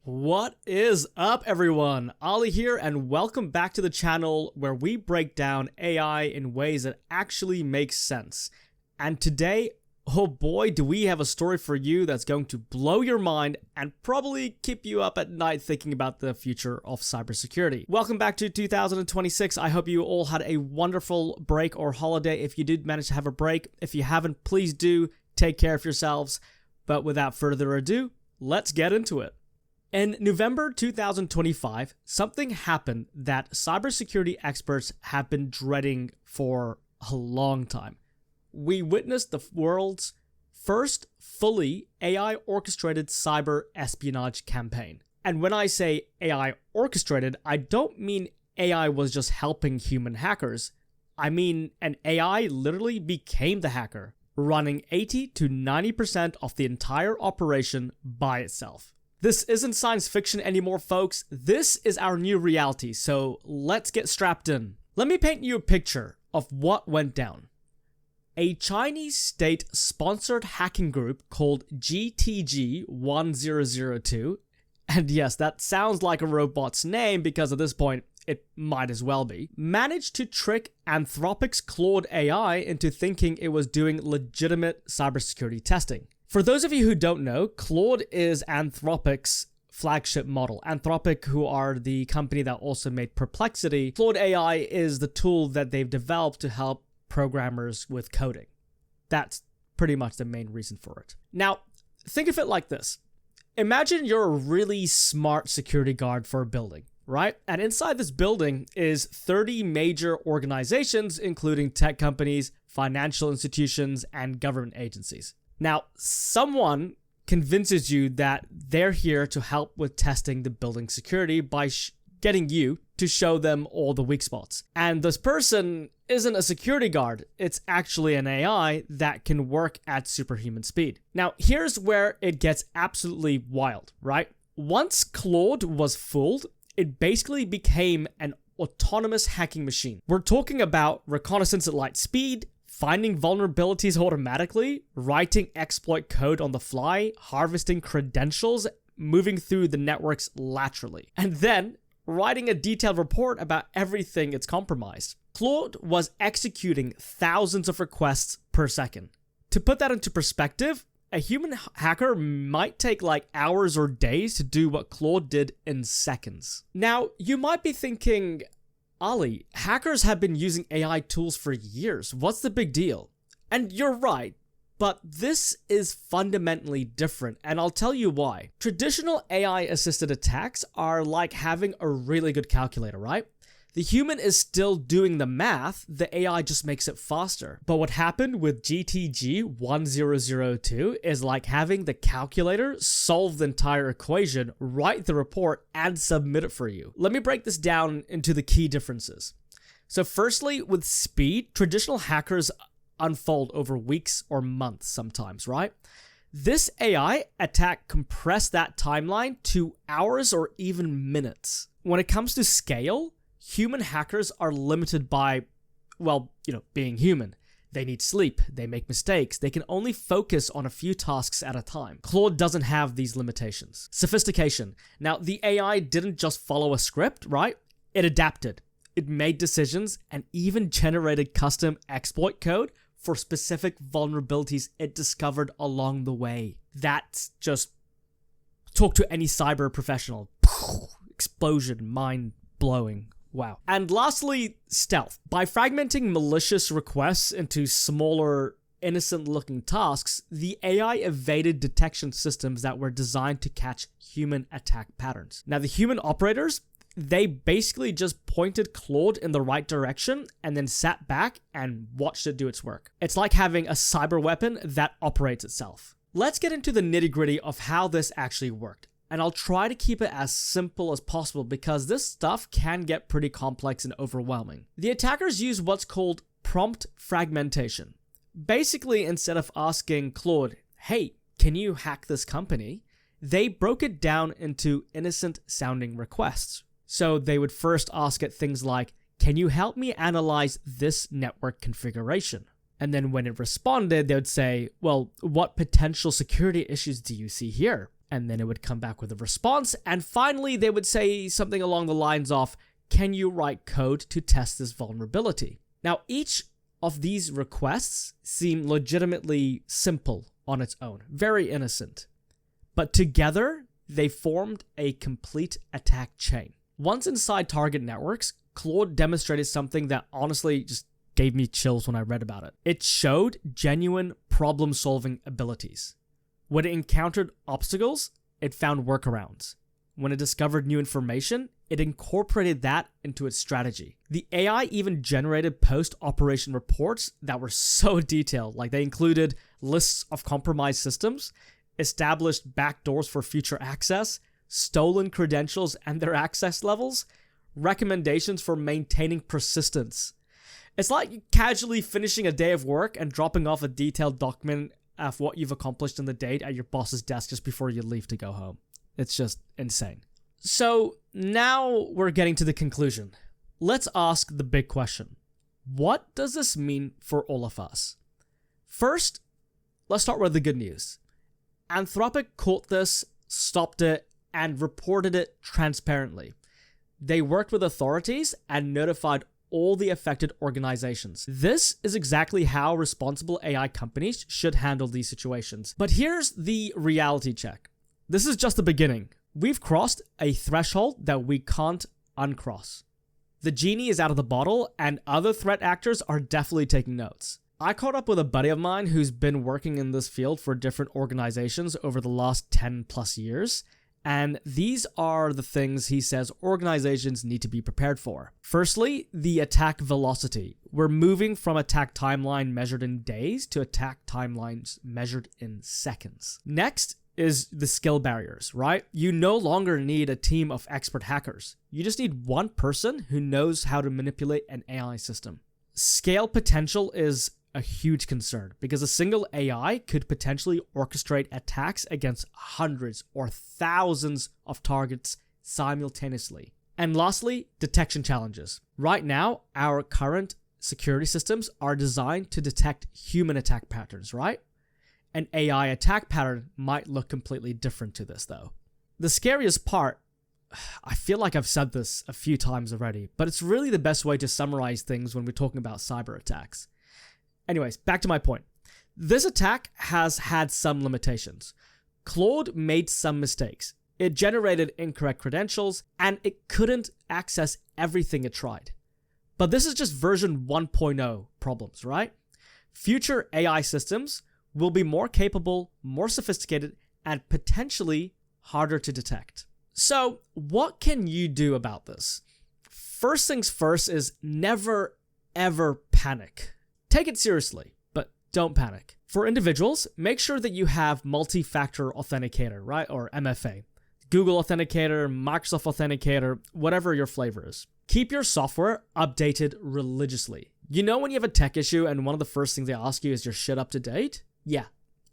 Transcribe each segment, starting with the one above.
What is up, everyone? Ali here, and welcome back to the channel where we break down AI in ways that actually make sense. And today, oh boy, do we have a story for you that's going to blow your mind and probably keep you up at night thinking about the future of cybersecurity. Welcome back to 2026. I hope you all had a wonderful break or holiday. If you did manage to have a break, if you haven't, please do take care of yourselves. But without further ado, let's get into it. In November 2025, something happened that cybersecurity experts have been dreading for a long time. We witnessed the world's first fully AI-orchestrated cyber espionage campaign. And when I say AI-orchestrated, I don't mean AI was just helping human hackers. I mean an AI literally became the hacker, running 80 to 90% of the entire operation by itself. This isn't science fiction anymore, folks. This is our new reality, so let's get strapped in. Let me paint you a picture of what went down. A Chinese state-sponsored hacking group called GTG-1002, and yes, that sounds like a robot's name because at this point, it might as well be, managed to trick Anthropic's Claude AI into thinking it was doing legitimate cybersecurity testing. For those of you who don't know, Claude is Anthropic's flagship model. Anthropic, who are the company that also made Perplexity, Claude AI is the tool that they've developed to help programmers with coding. That's pretty much the main reason for it. Now, think of it like this. Imagine you're a really smart security guard for a building, right? And inside this building is 30 major organizations, including tech companies, financial institutions, and government agencies. Now, someone convinces you that they're here to help with testing the building security by getting you to show them all the weak spots. And this person isn't a security guard. It's actually an AI that can work at superhuman speed. Now, here's where it gets absolutely wild, right? Once Claude was fooled, it basically became an autonomous hacking machine. We're talking about reconnaissance at light speed, finding vulnerabilities automatically, writing exploit code on the fly, harvesting credentials, moving through the networks laterally, and then writing a detailed report about everything it's compromised. Claude was executing thousands of requests per second. To put that into perspective, a human hacker might take like hours or days to do what Claude did in seconds. Now, you might be thinking, Ali, hackers have been using AI tools for years. What's the big deal? And you're right, but this is fundamentally different, and I'll tell you why. Traditional AI-assisted attacks are like having a really good calculator, right? The human is still doing the math, the AI just makes it faster. But what happened with GTG-1002 is like having the calculator solve the entire equation, write the report, and submit it for you. Let me break this down into the key differences. So firstly, with speed, traditional hackers unfold over weeks or months sometimes, right? This AI attack compressed that timeline to hours or even minutes. When it comes to scale, human hackers are limited by, being human. They need sleep, they make mistakes, they can only focus on a few tasks at a time. Claude doesn't have these limitations. Sophistication. Now, the AI didn't just follow a script, right? It adapted. It made decisions and even generated custom exploit code for specific vulnerabilities it discovered along the way. That's just, talk to any cyber professional. Explosion, mind-blowing. Wow. And lastly, stealth. By fragmenting malicious requests into smaller, innocent-looking tasks, the AI evaded detection systems that were designed to catch human attack patterns. Now, the human operators, they basically just pointed Claude in the right direction and then sat back and watched it do its work. It's like having a cyber weapon that operates itself. Let's get into the nitty-gritty of how this actually worked. And I'll try to keep it as simple as possible because this stuff can get pretty complex and overwhelming. The attackers use what's called prompt fragmentation. Basically, instead of asking Claude, hey, can you hack this company? They broke it down into innocent sounding requests. So they would first ask it things like, can you help me analyze this network configuration? And then when it responded, they would say, well, what potential security issues do you see here? and then it would come back with a response, and finally they would say something along the lines of, can you write code to test this vulnerability? Now, each of these requests seem legitimately simple on its own, very innocent. But together, they formed a complete attack chain. Once inside target networks, Claude demonstrated something that honestly just gave me chills when I read about it. It showed genuine problem-solving abilities. When it encountered obstacles, it found workarounds. When it discovered new information, it incorporated that into its strategy. The AI even generated post-operation reports that were so detailed, like they included lists of compromised systems, established backdoors for future access, stolen credentials and their access levels, recommendations for maintaining persistence. It's like casually finishing a day of work and dropping off a detailed document of what you've accomplished in the day at your boss's desk just before you leave to go home. It's just insane. So now we're getting to the conclusion. Let's ask the big question. What does this mean for all of us? First, let's start with the good news. Anthropic caught this, stopped it, and reported it transparently. They worked with authorities and notified all the affected organizations. This is exactly how responsible AI companies should handle these situations. But here's the reality check. This is just the beginning. We've crossed a threshold that we can't uncross. The genie is out of the bottle, and other threat actors are definitely taking notes. I caught up with a buddy of mine who's been working in this field for different organizations over the last 10 plus years, and these are the things he says organizations need to be prepared for. Firstly, the attack velocity. We're moving from attack timeline measured in days to attack timelines measured in seconds. Next is the skill barriers, right? You no longer need a team of expert hackers. You just need one person who knows how to manipulate an AI system. Scale potential is a huge concern because a single AI could potentially orchestrate attacks against hundreds or thousands of targets simultaneously. And lastly, detection challenges. Right now, our current security systems are designed to detect human attack patterns, right? An AI attack pattern might look completely different to this though. The scariest part, I feel like I've said this a few times already, but it's really the best way to summarize things when we're talking about cyber attacks. Anyways, back to my point. This attack has had some limitations. Claude made some mistakes. It generated incorrect credentials, and it couldn't access everything it tried. But this is just version 1.0 problems, right? Future AI systems will be more capable, more sophisticated, and potentially harder to detect. So, what can you do about this? First things first is never, ever panic. Take it seriously, but don't panic. For individuals, make sure that you have multi-factor authenticator, right? Or MFA. Google Authenticator, Microsoft Authenticator, whatever your flavor is. Keep your software updated religiously. You know when you have a tech issue and one of the first things they ask you is your shit up to date? Yeah,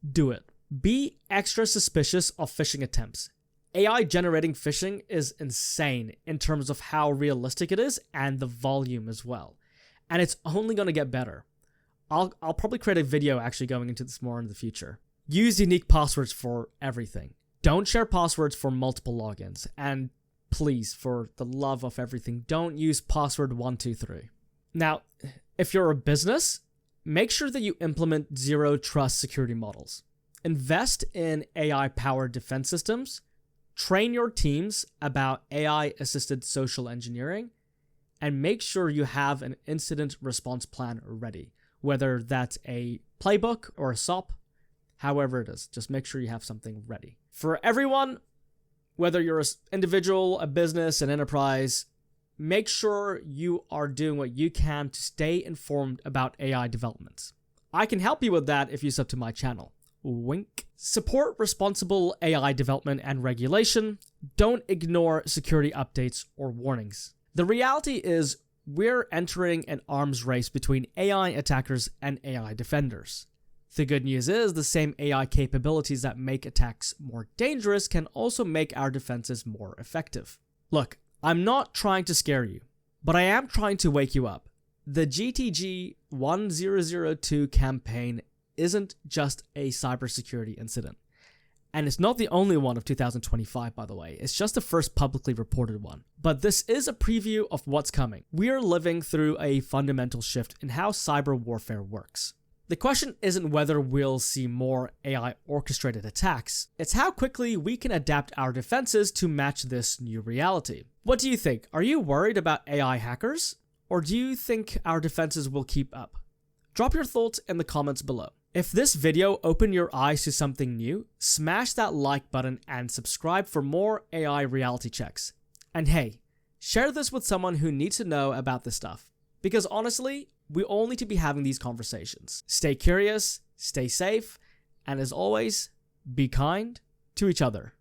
do it. Be extra suspicious of phishing attempts. AI generating phishing is insane in terms of how realistic it is and the volume as well. And it's only going to get better. I'll probably create a video actually going into this more in the future. Use unique passwords for everything. Don't share passwords for multiple logins. And please, for the love of everything, don't use password 123. Now, if you're a business, make sure that you implement zero trust security models. Invest in AI-powered defense systems. Train your teams about AI-assisted social engineering. And make sure you have an incident response plan ready. Whether that's a playbook or a SOP, however it is, just make sure you have something ready. For everyone, whether you're an individual, a business, an enterprise, make sure you are doing what you can to stay informed about AI developments. I can help you with that if you sub to my channel. Wink. Support responsible AI development and regulation. Don't ignore security updates or warnings. The reality is we're entering an arms race between AI attackers and AI defenders. The good news is the same AI capabilities that make attacks more dangerous can also make our defenses more effective. Look, I'm not trying to scare you, but I am trying to wake you up. The GTG 1002 campaign isn't just a cybersecurity incident. And it's not the only one of 2025, by the way. It's just the first publicly reported one. But this is a preview of what's coming. We are living through a fundamental shift in how cyber warfare works. The question isn't whether we'll see more AI orchestrated attacks, it's how quickly we can adapt our defenses to match this new reality. What do you think? Are you worried about AI hackers? Or do you think our defenses will keep up? Drop your thoughts in the comments below. If this video opened your eyes to something new, smash that like button and subscribe for more AI reality checks. And hey, share this with someone who needs to know about this stuff. Because honestly, we all need to be having these conversations. Stay curious, stay safe, and as always, be kind to each other.